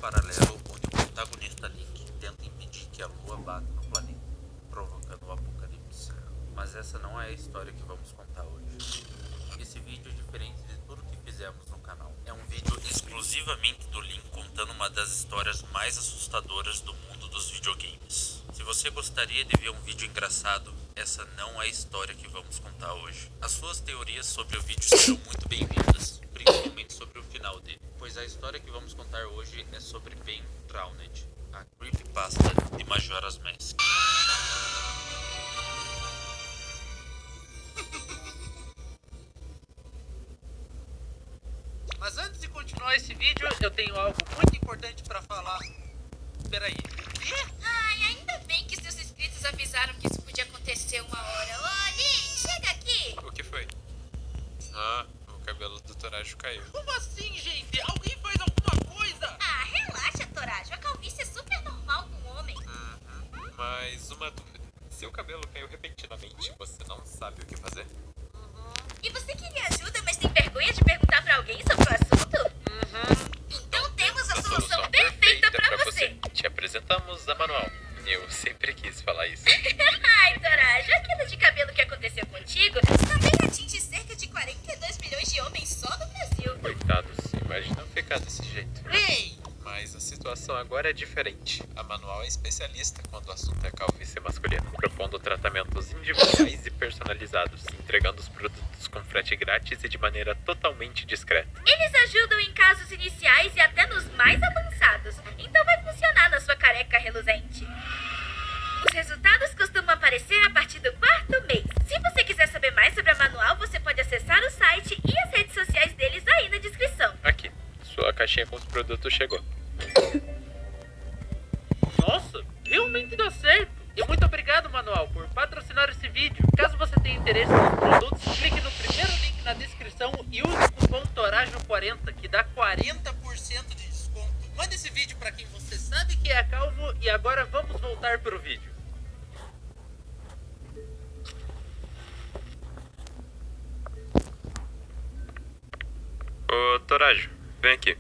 paralelo onde o protagonista Link tenta impedir que a Lua bata no planeta, provocando o apocalipse. Mas essa não é a história que vamos contar hoje. Esse vídeo é diferente de tudo que fizemos no canal. É um vídeo exclusivamente do Link contando uma das histórias mais assustadoras do mundo dos videogames. Se você gostaria de ver um vídeo engraçado, essa não é a história que vamos contar hoje. As suas teorias sobre o vídeo serão muito bem-vindas, principalmente sobre o final dele, pois a história que vamos contar hoje é sobre Pain Drowned, a creepypasta de Majora's Mask. Mas antes de continuar esse vídeo, eu tenho algo muito importante pra falar. Peraí. Ai, ainda bem que seus inscritos avisaram que isso podia acontecer uma hora. Ô, Lin, chega aqui! O que foi? Ah, o cabelo do Torajo caiu. Como assim, gente? Alguém faz alguma coisa? Ah, relaxa, Torajo. A calvície é super normal com o homem. Mas uma dúvida. Se o cabelo caiu repentinamente, você não sabe o que fazer? E você queria ajuda, mas tem vergonha de perguntar pra alguém sobre o assunto? Então temos a solução perfeita pra você. Te apresentamos a Manual. Eu sempre quis falar isso. Ai, Torajo, aquilo de cabelo que aconteceu contigo também atinge cerca de 42 milhões de homens só no Brasil. Coitados, imagina ficar desse jeito. Ei! Mas a situação agora é diferente. A Manual é especialista quando o assunto é calvície masculina, propondo tratamentos individuais e personalizados, entregando os produtos com frete grátis e de maneira totalmente discreta. Eles ajudam em casos iniciais e até nos mais avançados, então vai funcionar na sua careca reluzente. Os resultados costumam aparecer a partir do 4º mês. Se você quiser saber mais sobre a Manual, você pode acessar o site e as redes sociais deles aí na descrição. Aqui, sua caixinha com os produtos chegou. Nossa, realmente dá certo. E muito obrigado, Manual, por patrocinar esse vídeo. Caso você tenha interesse nos produtos, clique no primeiro link na descrição e use o cupom TORAJO40, que dá 40% de desconto. Mande esse vídeo pra quem você sabe que é calvo e agora vamos voltar pro vídeo. Ô, Torajo, vem aqui.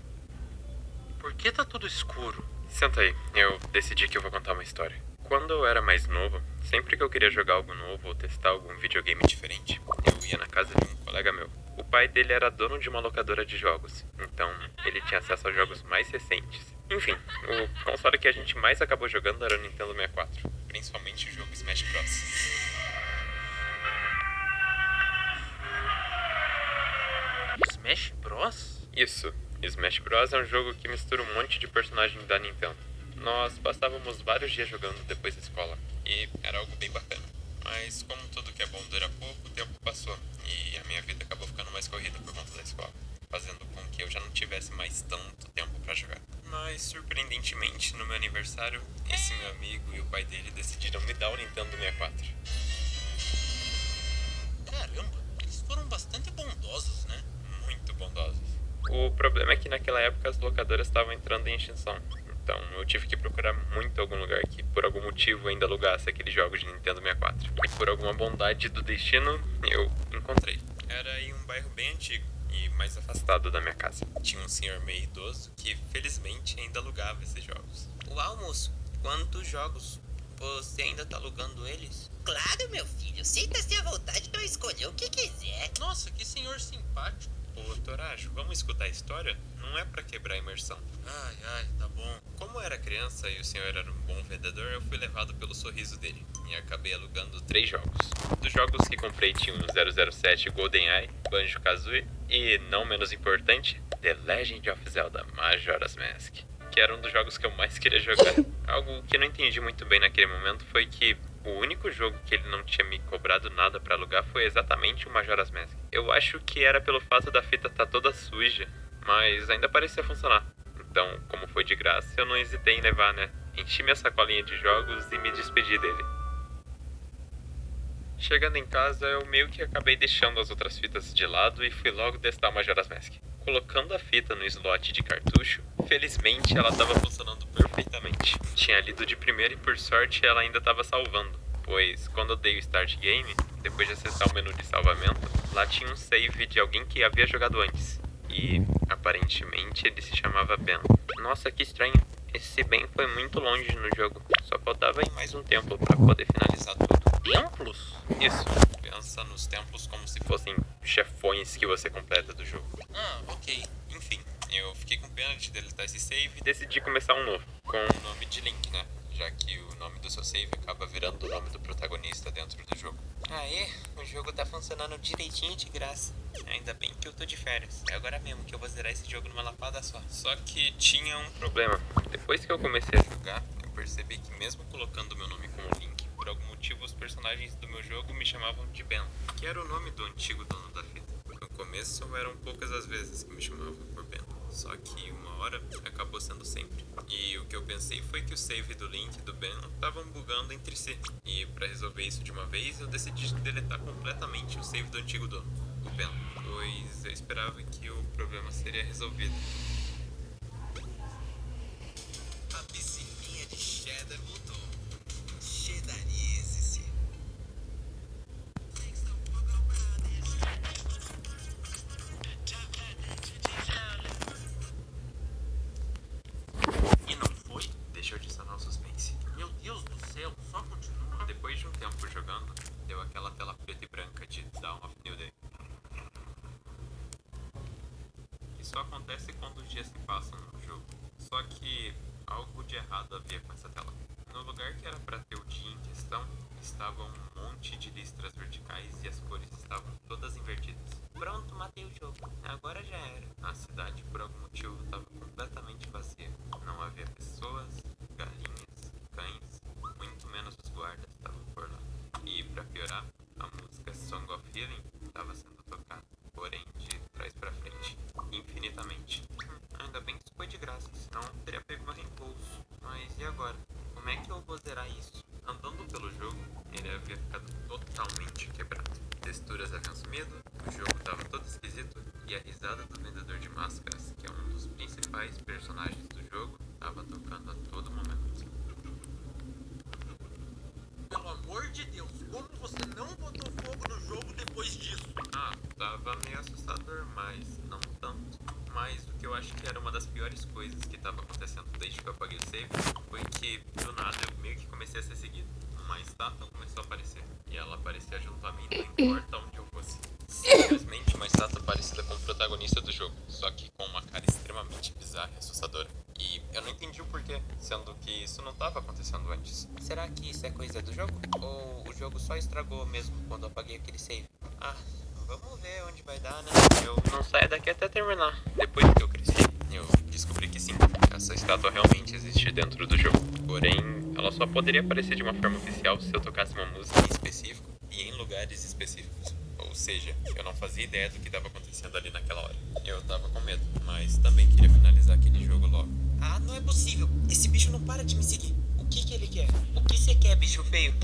Por que tá tudo escuro? Senta aí, eu decidi que eu vou contar uma história. Quando eu era mais novo, sempre que eu queria jogar algo novo ou testar algum videogame diferente, eu ia na casa de um colega meu. O pai dele era dono de uma locadora de jogos, então ele tinha acesso aos jogos mais recentes. Enfim, o console que a gente mais acabou jogando era o Nintendo 64, principalmente o jogo Smash Bros. Smash Bros? Isso, Smash Bros é um jogo que mistura um monte de personagens da Nintendo. Nós passávamos vários dias jogando depois da escola, e era algo bem bacana. Mas como tudo que é bom dura pouco, o tempo passou, e a minha vida acabou ficando mais corrida por conta da escola, fazendo com que eu já não tivesse mais tanto tempo pra jogar. Mas, surpreendentemente, no meu aniversário, esse meu amigo e o pai dele decidiram me dar o Nintendo 64. Caramba, eles foram bastante bondosos, né? Muito bondosos. O problema é que naquela época as locadoras estavam entrando em extinção. Então eu tive que procurar muito algum lugar que por algum motivo ainda alugasse aqueles jogos de Nintendo 64. E por alguma bondade do destino, eu encontrei. Era em um bairro bem antigo e mais afastado da minha casa. Tinha um senhor meio idoso que felizmente ainda alugava esses jogos. Uau, moço, quantos jogos? Você ainda tá alugando eles? Claro, meu filho, sinta-se à vontade para escolher o que quiser. Nossa, que senhor simpático. Ô, Torajo, vamos escutar a história? Não é pra quebrar a imersão. Ai, tá bom. Como eu era criança e o senhor era um bom vendedor, eu fui levado pelo sorriso dele e acabei alugando 3 jogos. Dos jogos que comprei tinham 007 GoldenEye, Banjo-Kazooie e, não menos importante, The Legend of Zelda Majora's Mask, que era um dos jogos que eu mais queria jogar. Algo que eu não entendi muito bem naquele momento foi que o único jogo que ele não tinha me cobrado nada pra alugar foi exatamente o Majora's Mask. Eu acho que era pelo fato da fita estar toda suja, mas ainda parecia funcionar. Então, como foi de graça, eu não hesitei em levar, né? Enchi minha sacolinha de jogos e me despedi dele. Chegando em casa, eu meio que acabei deixando as outras fitas de lado e fui logo testar o Majora's Mask. Colocando a fita no slot de cartucho, felizmente ela estava funcionando perfeitamente. Tinha lido de primeira e por sorte ela ainda estava salvando, pois quando eu dei o Start Game, depois de acessar o menu de salvamento, lá tinha um save de alguém que havia jogado antes. E, aparentemente, ele se chamava Ben. Nossa, que estranho. Esse Ben foi muito longe no jogo. Só faltava ir mais um templo pra poder finalizar tudo. Templos? Isso. Pensa nos templos como se fossem chefões que você completa do jogo. Ok. Enfim, eu fiquei com pena de deletar esse save e decidi começar um novo. Com o nome de Link, né? Já que o nome do seu save acaba virando o nome do protagonista dentro do jogo. O jogo tá funcionando direitinho de graça. Ainda bem que eu tô de férias. É agora mesmo que eu vou zerar esse jogo numa lapada só. Só que tinha um problema. Depois que eu comecei a jogar, eu percebi que mesmo colocando meu nome como Link, por algum motivo os personagens do meu jogo me chamavam de Ben, que era o nome do antigo dono da fita. No começo eram poucas as vezes que me chamavam por Ben, só que uma hora acabou sendo sempre. E o que eu pensei foi que o save do Link e do Ben estavam bugando entre si. E para resolver isso de uma vez, eu decidi deletar completamente o save do antigo dono, o Ben, pois eu esperava que o problema seria resolvido. A piscininha de cheddar voltou. Cheddarize-se. E não foi? Deixa eu adicionar o suspense. Meu Deus do céu, só continua. Depois de um tempo jogando, deu aquela tela preta e branca de Dawn of New Day. Isso acontece quando os dias se passam no jogo. Só que algo de errado havia com essa tela. No lugar que era para ter o dia em questão, estava um monte de listras verticais e as cores estavam todas invertidas. Pronto, matei o jogo. Agora já era. A cidade, por algum motivo, estava completamente vazia. Não havia pessoas, galinhas, cães, muito menos os guardas estavam por lá. E para piorar, a música Song of Healing estava sendo tocada, porém de trás para frente, infinitamente. Ainda bem que isso foi de graça, senão eu teria pego meu reembolso. Mas e agora? Como é que eu vou zerar isso? Andando pelo jogo, ele havia ficado totalmente quebrado. Texturas haviam sumido, o jogo estava todo esquisito e a risada do vendedor de máscaras, que é um dos principais personagens do jogo, estava tocando a todo momento. Pelo amor de Deus, como você não botou fogo no jogo depois disso? Tava meio assustador, mas não tanto. Mas o que eu acho que era uma das piores coisas que estava acontecendo desde que eu apaguei o save foi que, do nada, eu meio que comecei a ser seguido. Uma estátua começou a aparecer, e ela aparecia junto a mim, não importa onde eu fosse. Simplesmente uma estátua parecida com o protagonista do jogo, só que com uma cara extremamente bizarra e assustadora. E eu não entendi o porquê, sendo que isso não estava acontecendo antes. Será que isso é coisa do jogo? Ou o jogo só estragou mesmo quando eu apaguei aquele save? Vamos ver onde vai dar, né? Eu não saio daqui até terminar. Depois que eu cresci, eu descobri que sim, essa estátua realmente existe dentro do jogo. Porém, ela só poderia aparecer de uma forma oficial se eu tocasse uma música em específico e em lugares específicos. Ou seja, eu não fazia ideia do que estava acontecendo ali naquela hora. Eu tava com medo, mas também queria finalizar aquele jogo logo. Não é possível. Esse bicho não para de me seguir. O que ele quer? O que você quer, bicho feio?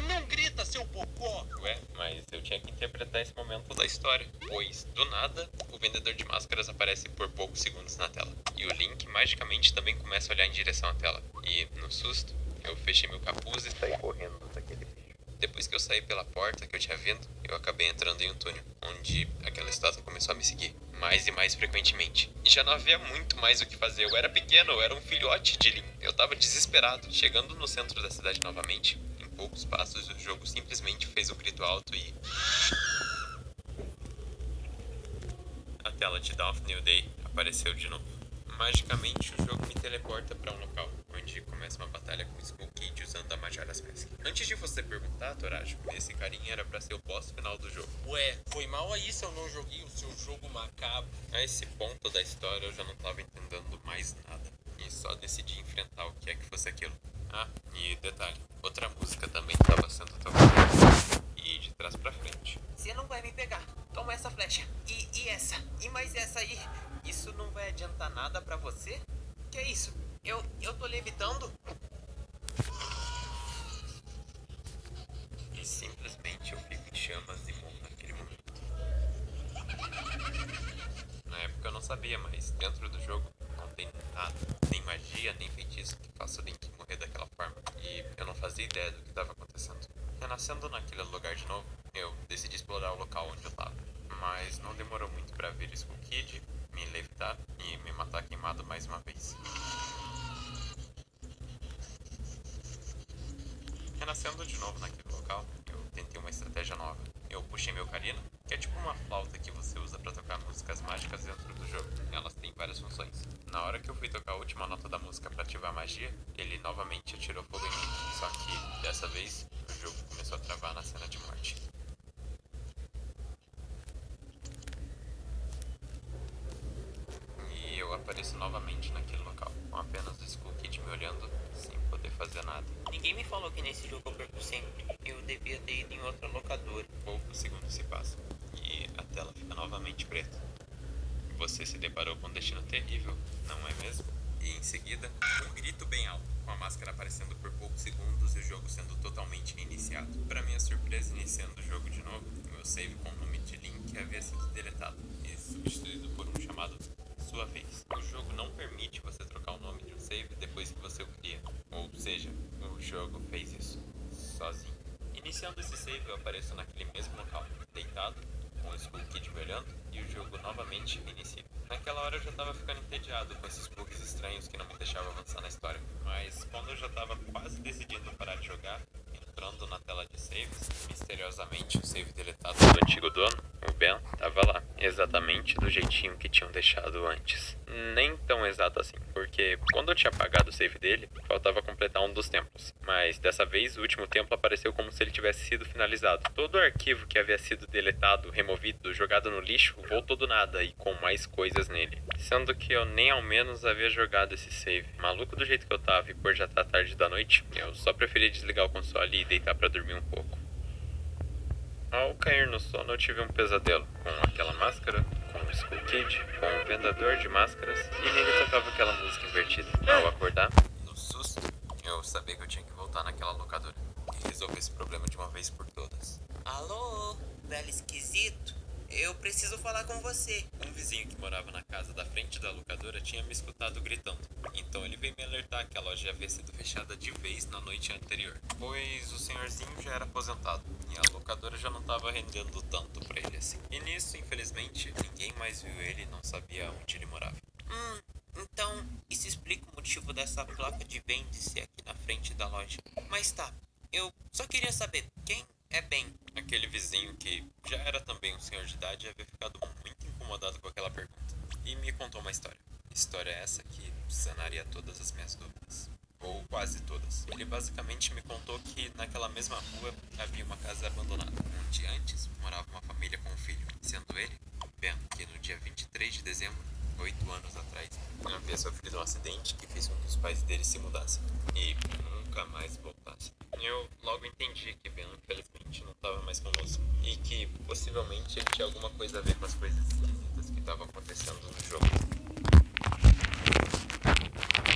Não grita, seu bocó! Ué, mas eu tinha que interpretar esse momento da história, pois, do nada, o vendedor de máscaras aparece por poucos segundos na tela. E o Link magicamente também começa a olhar em direção à tela. E, no susto, eu fechei meu capuz e saí correndo daquele bicho. Depois que eu saí pela porta que eu tinha vindo, eu acabei entrando em um túnel, onde aquela estátua começou a me seguir, mais e mais frequentemente. E já não havia muito mais o que fazer, eu era pequeno, eu era um filhote de Link. Eu tava desesperado. Chegando no centro da cidade novamente, em poucos passos o jogo simplesmente fez um grito alto e... a tela de Dawn of New Day apareceu de novo. Magicamente o jogo me teleporta para um local, onde começa uma batalha com Skull Kid usando a Majora's Mask. Antes de você perguntar, Torajo, esse carinha era pra ser o boss final do jogo. Ué, foi mal aí se eu não joguei o seu jogo macabro. A esse ponto da história eu já não tava entendendo mais nada, e só decidi enfrentar o que é que fosse aquilo. E detalhe, outra música também estava sendo tocada, e de trás pra frente. Você não vai me pegar. Toma essa flecha. E essa. E mais essa aí. Isso não vai adiantar nada pra você? Que é isso? Eu tô levitando? E simplesmente eu fico em chamas e morro naquele momento. Na época eu não sabia, mas dentro do jogo não tem nada, nem magia, nem feitiço que faça o Link morrer daquela forma. E eu não fazia ideia do que estava acontecendo. Renascendo naquele lugar de novo, eu decidi explorar o local onde eu tava. Mas não demorou muito pra pra vir Skull Kid, me levitar e me matar queimado mais uma vez. Renascendo de novo naquele local, eu tentei uma estratégia nova. Eu puxei meu ocarina, que é tipo uma flauta que você usa pra tocar músicas mágicas dentro do jogo. Elas têm várias funções. Na hora que eu fui tocar a última nota da música pra ativar a magia, ele novamente atirou fogo em mim. Só que, dessa vez, o jogo começou a travar na cena de morte. E eu apareço novamente naquele local, com apenas o Skull Kid me olhando, sem poder fazer nada. Ninguém me falou que nesse jogo eu perco sempre. Eu devia ter ido em outra locadora. Poucos segundos se passam, e a tela fica novamente preta. Você se deparou com um destino terrível, não é mesmo? E em seguida, um grito bem alto, com a máscara aparecendo por poucos segundos e o jogo sendo totalmente reiniciado. Para minha surpresa, iniciando o jogo de novo, meu save com o nome de Link havia sido deletado e substituído por um chamado Sua Vez. O jogo não permite você trocar o nome de um save depois que você o cria, ou seja, o jogo fez isso sozinho. Iniciando esse save, eu apareço naquele mesmo local, deitado, com o Skull Kid me olhando, e o jogo novamente inicia. Naquela hora eu já tava ficando entediado com esses bugs estranhos que não me deixavam avançar na história, mas quando eu já tava quase decidindo parar de jogar, entrando na tela de saves, misteriosamente o save deletado do antigo dono, o Ben, tava lá, exatamente do jeitinho que tinham deixado antes. Nem tão exato assim, porque quando eu tinha apagado o save dele, faltava completar um dos templos, mas dessa vez o último templo apareceu como se ele tivesse sido finalizado. Todo o arquivo que havia sido deletado, removido, jogado no lixo, voltou do nada e com mais coisas nele, sendo que eu nem ao menos havia jogado esse save. Maluco do jeito que eu tava e por já estar tarde da noite, eu só preferi desligar o console e deitar pra dormir um pouco. Ao cair no sono, eu tive um pesadelo com aquela máscara, com o Skull Kid, com o vendedor de máscaras e nele tocava aquela música invertida. Ao acordar, no susto, eu sabia que eu tinha que voltar naquela locadora e resolver esse problema de uma vez por todas. Alô, velho esquisito? Eu preciso falar com você. Um vizinho que morava na casa da frente da locadora tinha me escutado gritando. Então ele veio me alertar que a loja havia sido fechada de vez na noite anterior, pois o senhorzinho já era aposentado e a locadora já não estava rendendo tanto pra ele assim. E nisso, infelizmente, ninguém mais viu ele e não sabia onde ele morava. Então isso explica o motivo dessa placa de vende-se aqui na frente da loja. Mas tá, eu só queria saber, quem é Ben? Aquele vizinho que já era também um senhor de idade havia ficado muito incomodado com aquela pergunta e me contou uma história. História essa que sanaria todas as minhas dúvidas. Ou quase todas. Ele basicamente me contou que naquela mesma rua havia uma casa abandonada, onde antes morava uma família com um filho, sendo ele, Ben, que no dia 23 de dezembro, 8 anos atrás, havia sofrido um acidente que fez com que os pais dele se mudassem e nunca mais voltassem. Eu logo entendi que Ben, infelizmente, não estava mais conosco e que possivelmente ele tinha alguma coisa a ver com as coisas esquisitas que estavam acontecendo no jogo.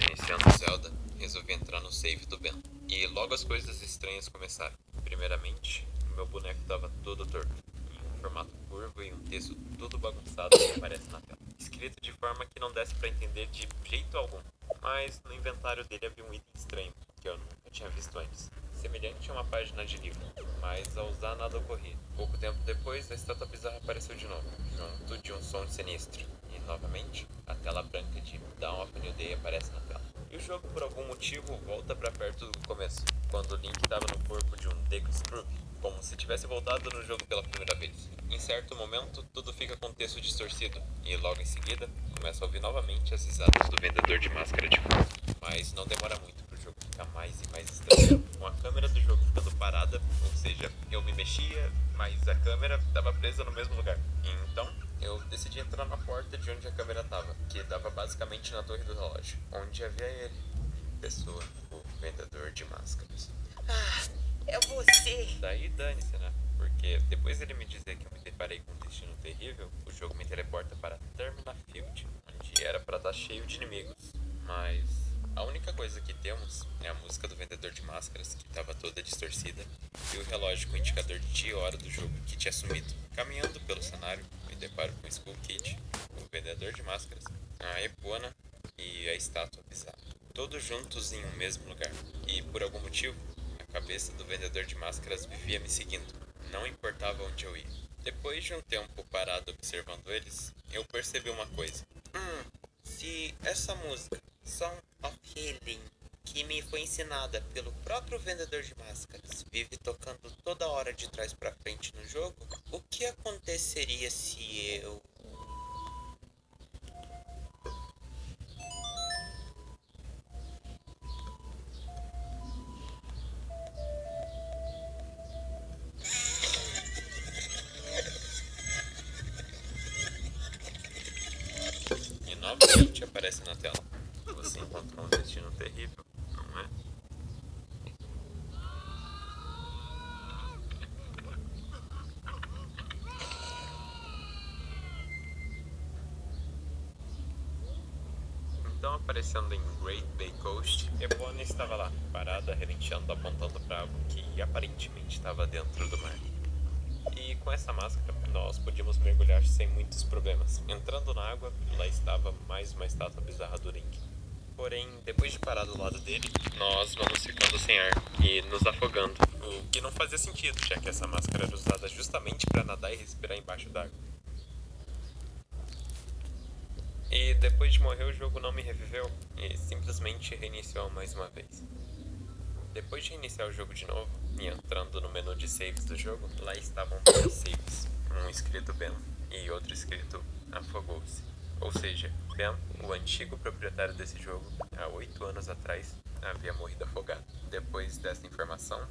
Iniciando Zelda, resolvi entrar no save do Ben. E logo as coisas estranhas começaram. Primeiramente, meu boneco estava todo torto, em um formato curvo e um texto todo bagunçado que aparece na tela, escrito de forma que não desse para entender de jeito algum. Mas no inventário dele havia um item estranho que eu nunca tinha visto antes, semelhante a uma página de livro, mas ao usar nada ocorria. Pouco tempo depois, a estátua bizarra apareceu de novo, junto de um som sinistro, e novamente, a tela branca de Dawn of a New Day aparece na tela. E o jogo, por algum motivo, volta pra perto do começo, quando o Link estava no corpo de um Deku Scrooge, como se tivesse voltado no jogo pela primeira vez. Em certo momento, tudo fica com o texto distorcido, e logo em seguida, começa a ouvir novamente as risadas do vendedor de máscara de fundo. Mas não demora muito pro jogo ficar mais e mais estranho, com a câmera do jogo ficando parada, ou seja, eu me mexia, mas a câmera estava presa no mesmo lugar. Então, eu decidi entrar na porta de onde a câmera estava, que dava basicamente na torre do relógio, onde havia ele, pessoa, o vendedor de máscaras. É você. Daí dane-se, né? Porque depois dele me dizer que eu me deparei com um destino terrível, o jogo me teleporta para Termina Field, onde era para estar cheio de inimigos. Mas a única coisa que temos é a música do vendedor de máscaras, que estava toda distorcida, e o relógio com o indicador de dia e hora do jogo, que tinha sumido. Caminhando pelo cenário, me deparo com o Skull Kid, o vendedor de máscaras, a Epona e a estátua bizarra, todos juntos em um mesmo lugar. E por algum motivo, a cabeça do vendedor de máscaras vivia me seguindo, não importava onde eu ia. Depois de um tempo parado observando eles, eu percebi uma coisa. Se essa música, Song of Healing, que me foi ensinada pelo próprio vendedor de máscaras, vive tocando toda hora de trás pra frente no jogo, o que aconteceria se eu... E novamente aparece na tela. Você encontrou um destino terrível, não é? Então, aparecendo em Great Bay Coast, Ebony estava lá, parada, relinchando, apontando para algo que aparentemente estava dentro do mar. E com essa máscara, nós podíamos mergulhar sem muitos problemas. Entrando na água, lá estava mais uma estátua bizarra do Link. Porém, depois de parar do lado dele, nós vamos ficando sem ar e nos afogando. O que não fazia sentido, já que essa máscara era usada justamente para nadar e respirar embaixo d'água. E depois de morrer, o jogo não me reviveu e simplesmente reiniciou mais uma vez. Depois de reiniciar o jogo de novo e entrando no menu de saves do jogo, lá estavam dois saves, um escrito Ben e outro escrito Afogou-se. Ou seja, Ben, o antigo proprietário desse jogo, há 8 anos atrás, havia morrido afogado. Depois dessa informação,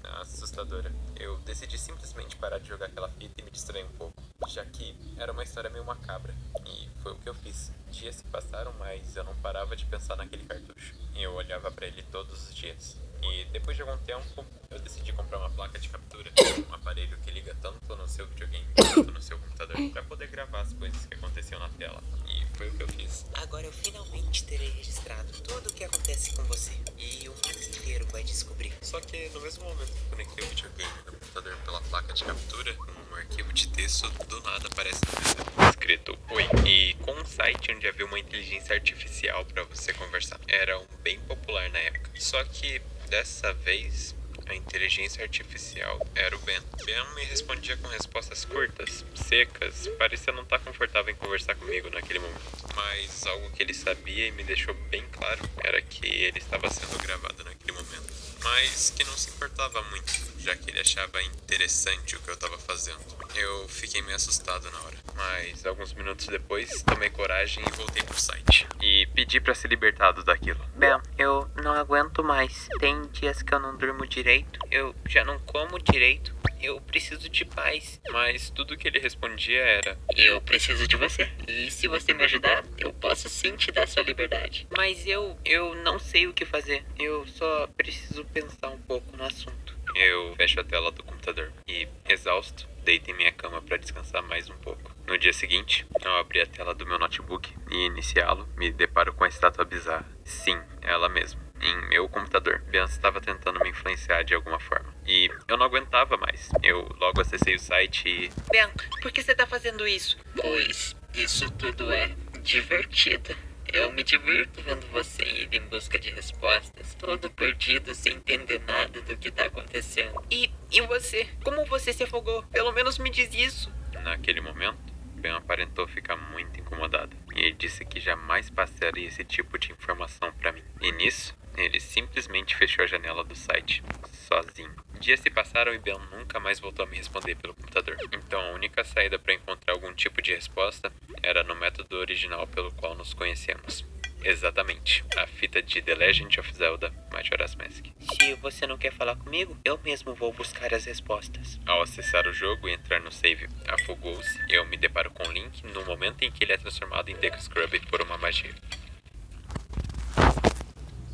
assustadora, eu decidi simplesmente parar de jogar aquela fita e me distrair um pouco, já que era uma história meio macabra, e foi o que eu fiz. Dias se passaram, mas eu não parava de pensar naquele cartucho, e eu olhava pra ele todos os dias. E depois de algum tempo, eu decidi comprar uma placa de captura, um aparelho que liga tanto no seu videogame quanto no seu computador, pra poder gravar as coisas que aconteciam na tela. E foi o que eu fiz. Agora eu finalmente terei registrado tudo o que acontece com você. E o mundo inteiro vai descobrir. Só que no mesmo momento que conectei o videogame no computador pela placa de captura, um arquivo de texto do nada aparece na mesa. Escrito Oi. E com um site onde havia uma inteligência artificial para você conversar. Era um bem popular na época. Só que dessa vez a inteligência artificial era o Ben. Ben me respondia com respostas curtas, secas, parecia não estar confortável em conversar comigo naquele momento. Mas algo que ele sabia e me deixou bem claro era que ele estava sendo gravado naquele momento. Mas que não se importava muito, já que ele achava interessante o que eu estava fazendo. Eu fiquei meio assustado na hora, mas alguns minutos depois tomei coragem e voltei pro site. E pedi para ser libertado daquilo. Ben, eu não aguento mais. Tem dias que eu não durmo direito, eu já não como direito, eu preciso de paz. Mas tudo que ele respondia era: Eu preciso de você. E se você me ajudar, eu posso sim te dar sua liberdade. Mas eu não sei o que fazer. Eu só preciso pensar um pouco no assunto. Eu fecho a tela do computador e, exausto, deito em minha cama para descansar mais um pouco. No dia seguinte, ao abrir a tela do meu notebook e iniciá-lo, me deparo com a estátua bizarra. Sim, ela mesma. Em meu computador. Ben estava tentando me influenciar de alguma forma. E eu não aguentava mais. Eu logo acessei o site e... Ben, por que você tá fazendo isso? Pois isso tudo é divertido. Eu me divirto vendo você ir em busca de respostas, todo perdido, sem entender nada do que tá acontecendo. E você? Como você se afogou? Pelo menos me diz isso. Naquele momento, Ben aparentou ficar muito incomodado. E ele disse que jamais passaria esse tipo de informação para mim. E nisso, ele simplesmente fechou a janela do site, sozinho. Dias se passaram e Ben nunca mais voltou a me responder pelo computador. Então a única saída para encontrar algum tipo de resposta era no método original pelo qual nos conhecemos. Exatamente, a fita de The Legend of Zelda Majora's Mask. Se você não quer falar comigo, eu mesmo vou buscar as respostas. Ao acessar o jogo e entrar no save Afogou-se, eu me deparo com Link no momento em que ele é transformado em Deku Scrub por uma magia.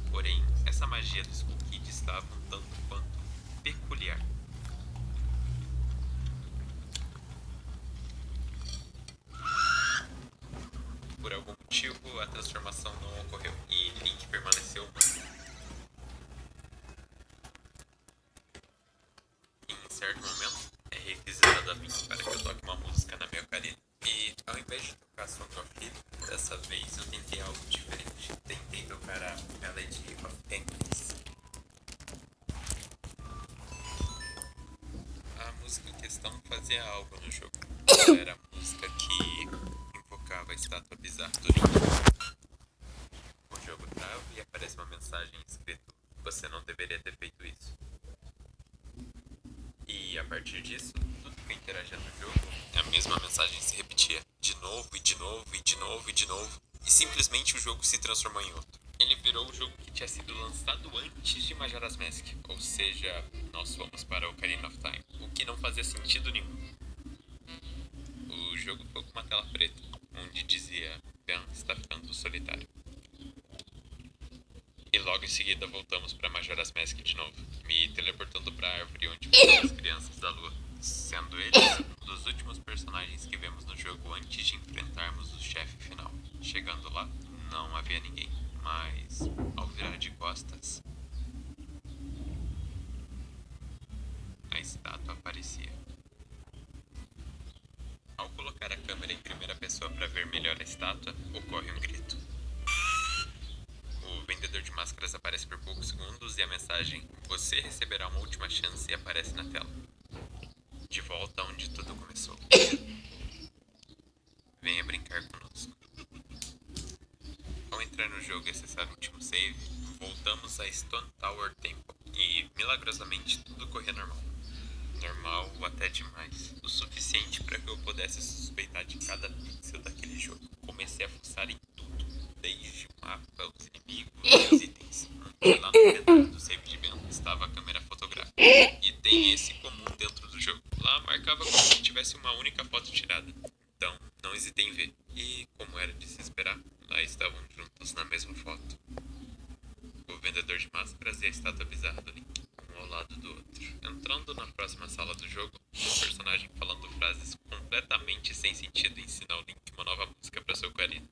Porém, essa magia do Skull Kid estava um tanto quanto peculiar. Por algum motivo, a transformação não ocorreu e Link permaneceu humano. Em certo momento, é requisitado a mim para que eu toque uma música na minha ocarina. E ao invés de tocar Song of Healing, dessa vez eu tentei algo diferente. Tentei tocar a Melody of Endless. A música em questão fazia acontecia algo no jogo. Era a música que invocava a estátua bizarra do Link. O jogo trava e aparece uma mensagem escrito: você não deveria ter feito isso. E a partir disso, tudo que interagia no jogo, a mesma mensagem se repetia de novo e de novo e de novo e de novo, e simplesmente o jogo se transformou em outro. Ele virou o jogo que tinha sido lançado antes de Majora's Mask, ou seja, nós fomos para Ocarina of Time, o que não fazia sentido nenhum. O jogo ficou com uma tela preta, onde dizia: Ben está ficando solitário. E logo em seguida voltamos para Majora's Mask de novo, me teleportando para a árvore onde ficam as crianças da lua, sendo eles um dos últimos personagens que vemos no jogo antes de enfrentarmos o chefe final. Chegando lá, não havia ninguém, mas ao virar de costas, a estátua aparecia. Ao colocar a câmera em primeira pessoa para ver melhor a estátua, ocorre um grito. O vendedor de máscaras aparece por poucos segundos e a mensagem "você receberá uma última chance" aparece na tela. De volta onde tudo começou. Venha brincar conosco. Ao entrar no jogo e acessar o último save, voltamos a Stone Tower Temple e, milagrosamente, tudo corria normal. Normal até demais. O suficiente para que eu pudesse suspeitar de cada pixel daquele jogo. Comecei a fuçar em tudo, desde o mapa, os inimigos e os itens. E lá no inventário do save de Ben estava a câmera fotográfica. E tem esse comum dentro do jogo. Lá marcava como se tivesse uma única foto tirada. Então, não hesitei em ver. E, como era de se esperar, lá estavam juntos na mesma foto. O vendedor de máscaras e a estátua bizarra do Link, um ao lado do outro. Entrando na próxima sala do jogo, o personagem falando frases completamente sem sentido ensina ao Link uma nova música para seu ocarina.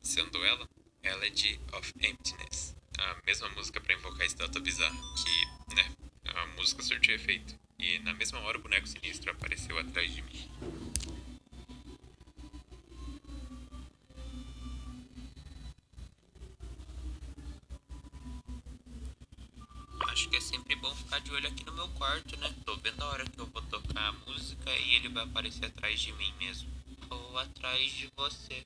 Sendo ela Elegy of Emptiness, a mesma música para invocar a estátua bizarra, que, a música surtiu efeito. E na mesma hora o boneco sinistro apareceu atrás de mim. Acho que é sempre bom ficar de olho aqui no meu quarto, né? Tô vendo a hora que eu vou tocar a música e ele vai aparecer atrás de mim mesmo. Ou atrás de você.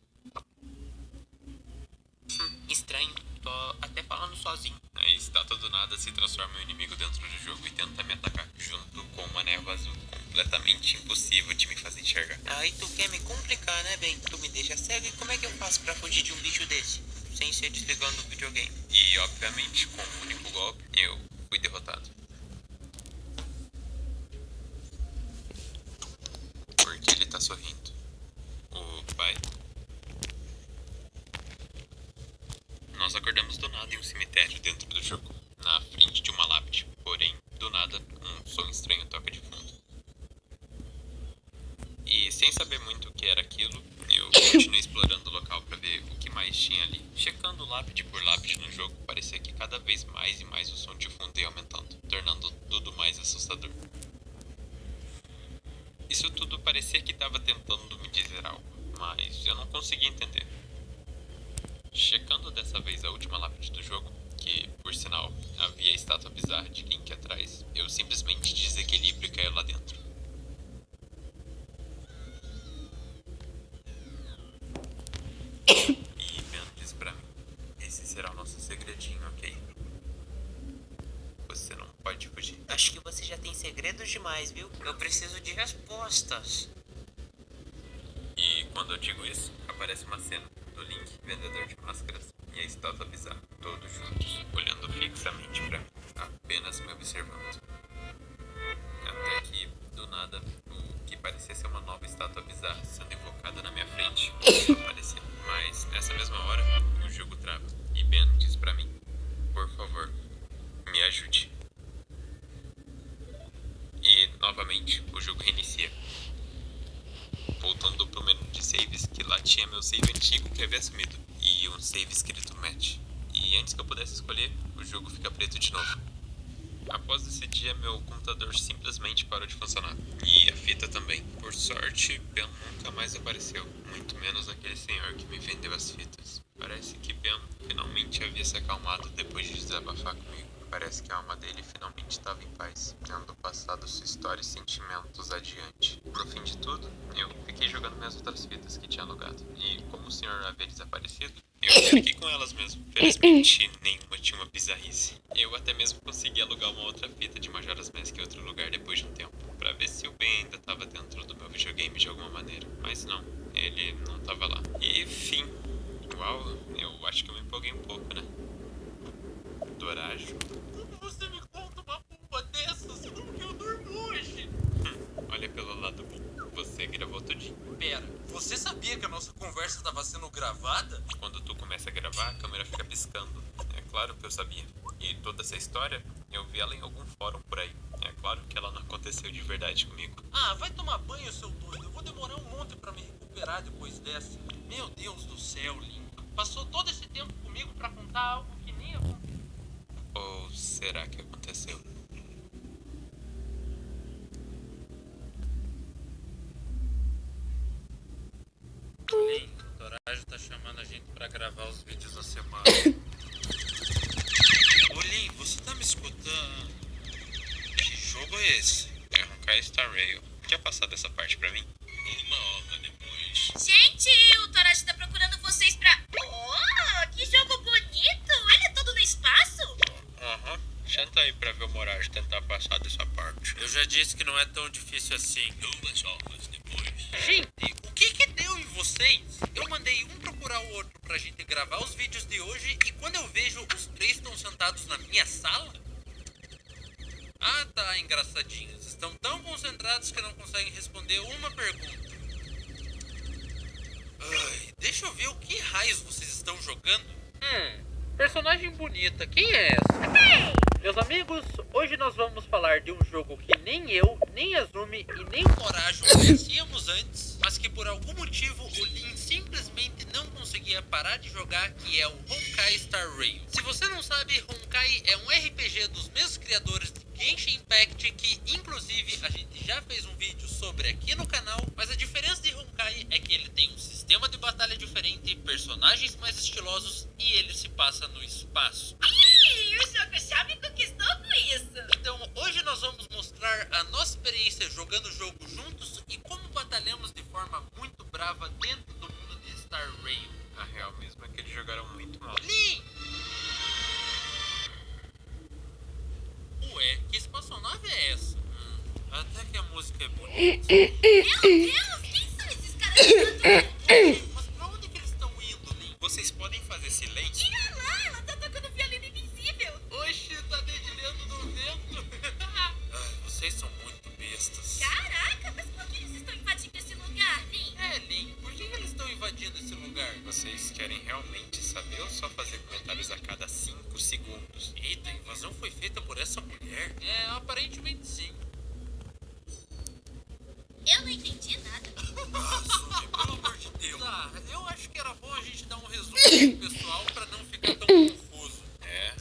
Estranho. Tô até falando sozinho. A estátua do nada se transforma em um inimigo dentro do jogo e tenta me atacar, junto com uma névoa azul, completamente impossível de me fazer enxergar. Aí tu quer me complicar, né, Ben? Tu me deixa cego e como é que eu faço pra fugir de um bicho desse? Sem ser desligando o videogame. E, obviamente, com um único golpe, eu fui derrotado. Por que ele tá sorrindo? O pai? Nós acordamos do nada em um cemitério dentro do jogo, na frente de uma lápide. Porém, do nada, um som estranho toca de fundo. E sem saber muito o que era aquilo, eu continuei explorando o local para ver o que mais tinha ali. Checando lápide por lápide no jogo, parecia que cada vez mais e mais o som de fundo ia aumentando, tornando tudo mais assustador. Isso tudo parecia que estava tentando me dizer algo, mas eu não conseguia entender. Checando dessa vez a última lápide do jogo, que, por sinal, havia a estátua bizarra de Link atrás, eu simplesmente desequilibro e caio lá dentro. E Ben disse pra mim: esse será o nosso segredinho, ok? Você não pode fugir. Acho que você já tem segredos demais, viu? Eu preciso de respostas. E quando eu digo isso, aparece uma cena do Link, vendedor de máscaras, e a estátua bizarra, todos juntos, olhando fixamente pra mim, apenas me observando. Até que, do nada, o que parecia ser uma nova estátua bizarra sendo invocada na minha frente começou a aparecer. Mas, nessa mesma hora, o jogo trava, e Ben diz pra mim: por favor, me ajude. E, novamente, o jogo reinicia. Voltando pro menu de saves, que lá tinha meu save antigo que havia sumido, e um save escrito match. E antes que eu pudesse escolher, o jogo fica preto de novo. Após esse dia, meu computador simplesmente parou de funcionar. E a fita também. Por sorte, Ben nunca mais apareceu, muito menos aquele senhor que me vendeu as fitas. Parece que Ben finalmente havia se acalmado depois de desabafar comigo. parece que a alma dele finalmente estava em paz, tendo passado sua história e sentimentos adiante. No fim de tudo, eu fiquei jogando minhas outras fitas que tinha alugado, e como o senhor havia desaparecido, eu fiquei com elas mesmo. Felizmente, nenhuma tinha uma bizarrice. Eu até mesmo consegui alugar uma outra fita de Majora's Mask em outro lugar depois de um tempo, pra ver se o Ben ainda estava dentro do meu videogame de alguma maneira. Mas não, ele não estava lá. E fim. Uau, eu acho que eu me empolguei um pouco, né? Dorajo. Como você me conta uma bomba dessas? Como que eu durmo hoje? Olha pelo lado bom. Você gravou tudinho. Pera, você sabia que a nossa conversa estava sendo gravada? Quando tu começa a gravar, a câmera fica piscando. É claro que eu sabia. E toda essa história, eu vi ela em algum fórum por aí. É claro que ela não aconteceu de verdade comigo. Ah, vai tomar banho, seu doido. Eu vou demorar um monte pra me recuperar depois dessa. Meu Deus do céu, Link. Passou todo esse tempo comigo pra contar algo que nem aconteceu. Ou será que aconteceu? Link, o Dorajo tá chamando a gente pra gravar os vídeos da semana. Ô, Link, você tá me escutando? Que jogo é esse? É Honkai Star Rail. Quer passar dessa parte pra mim? Uma hora depois. Gente, o Torashi tá procurando vocês pra... Oh, que jogo bonito! Ele é todo no espaço? Aham. Senta aí pra ver o Moraes tentar passar dessa parte. Eu já disse que não é tão difícil assim. 2 horas depois. Gente, o que deu em vocês? Eu mandei um procurar o outro pra gente gravar os vídeos de hoje e quando eu vejo os 3 estão sentados na minha sala? Ah, tá, engraçadinhos. Estão tão concentrados que não conseguem responder uma pergunta. Ai, deixa eu ver o que raios vocês estão jogando. Personagem bonita, quem é essa? Meus amigos, hoje nós vamos falar de um jogo que nem eu, nem Azumi e nem o Morajo conhecíamos antes, mas que por algum motivo o Lin simplesmente não conseguia parar de jogar, que é o Honkai Star Rail. Se você não sabe, Honkai é um RPG dos mesmos criadores de Genshin Impact, que inclusive a gente já fez um vídeo sobre aqui no canal, mas a diferença de Honkai é que ele tem um sistema de batalha diferente, personagens mais estilosos e ele se passa no espaço. Ih, o jogo já me conquistou com isso. Então hoje nós vamos mostrar a nossa experiência jogando o jogo juntos e como batalhamos de forma muito brava dentro do mundo de Star Rail. A real mesmo é que eles jogaram muito mal. Lin! Ué, que espaçonave é essa? Até que a música é bonita. Meu Deus, quem são esses caras? Mas pra onde que eles estão indo, Lin? Vocês podem fazer silêncio? Olha lá, ela tá tocando violino invisível. Oxi, tá dedilhando no vento. Vocês são muito bestas. Caraca, mas por que eles estão invadindo esse lugar, Lin? É, Lin, por que eles estão invadindo esse lugar? Vocês querem realmente saber ou só fazer comentários a cada 5 segundos? Eita, a invasão foi feita por essa mulher? É, aparentemente sim. Eu não entendi nada. Azumi, pelo amor de Deus. Tá, eu acho que era bom a gente dar um resumo pro pessoal pra não ficar tão confuso. É,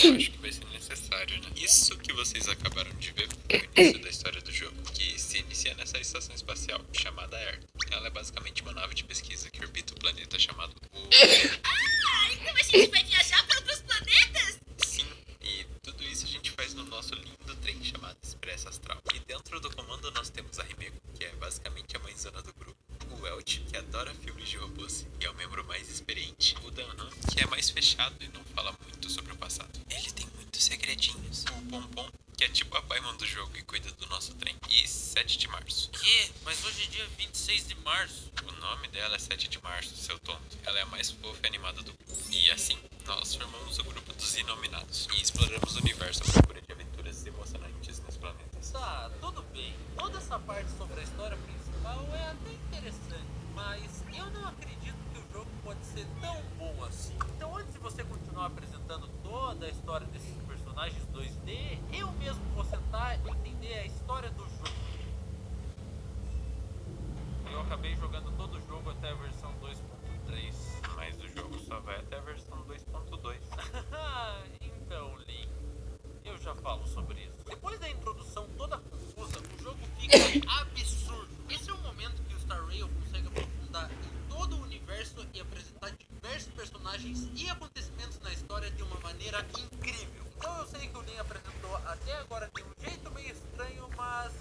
eu acho que vai ser necessário, né? Isso que vocês acabaram de ver foi o início da história do jogo, que se inicia nessa estação espacial chamada Earth. Ela é basicamente uma nave de pesquisa que orbita o planeta chamado Ah, então a gente vai viajar para outros planetas? Sim, e tudo isso a gente faz no nosso lindo trem chamado Expresso Astral. E dentro do comando nós temos a Himeko, que é basicamente a mãezona do grupo. O Welch, que adora filmes de robôs e é o membro mais experiente. O Danhan, que é mais fechado e não fala muito sobre o passado. Ele tem muitos segredinhos. O Pompom, que é tipo a Paimon do jogo e cuida do nosso trem. E 7 de março. Que? Mas hoje é dia 26 de março. O nome dela é 7 de março, seu tonto. Ela é a mais fofa e animada do grupo. E assim, nós formamos o grupo dos Inominados e exploramos o universo à procura de aventuras emocionantes nos planetas. Tá, tudo bem. Toda essa parte sobre a história principal é até interessante, mas eu não acredito que o jogo pode ser tão bom assim. Então antes de você continuar apresentando toda a história desses personagens 2D, eu mesmo vou sentar e entender a história do jogo. Eu acabei jogando todo o jogo até a versão 2.3. Mas o jogo só vai até a versão 2.2. Então, Link, eu já falo sobre isso. Depois da introdução toda confusa, o jogo fica absurdo. Esse é o momento que o Star Rail consegue aprofundar em todo o universo e apresentar diversos personagens e acontecimentos na história de uma maneira incrível. Então eu sei que o até agora de um jeito meio estranho, mas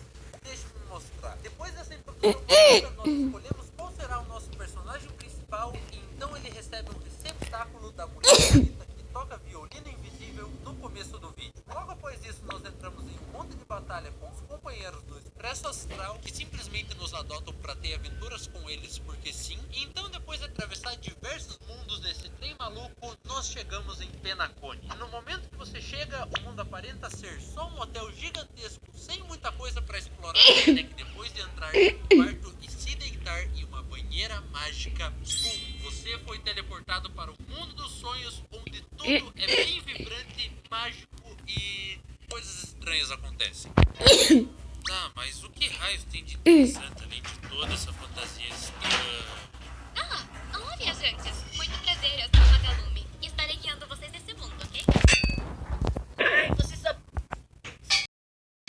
deixa-me mostrar. Depois dessa introdução básica, nós escolhemos qual será o nosso personagem principal, e então ele recebe um receptáculo da mulher bonita que toca violino invisível no começo do vídeo. Logo após isso, nós entramos em um monte de batalha com os companheiros do Expresso Astral, que simplesmente nos adotam para ter aventuras com eles porque sim. E então, depois de atravessar diversos mundos desse trem maluco, nós chegamos em Penacone. E no momento que você chega, o mundo aparenta ser só um hotel gigantesco, sem muita coisa para explorar, até que depois de entrar em um quarto e se deitar em uma banheira mágica, bum, você foi teleportado para o mundo dos sonhos, onde tudo é bem vibrante, mágico e coisas estranhas acontecem. Tá, mas o que raios tem de interessante além de toda essa fantasia estranha? Olá, viajantes. Muito prazer. Eu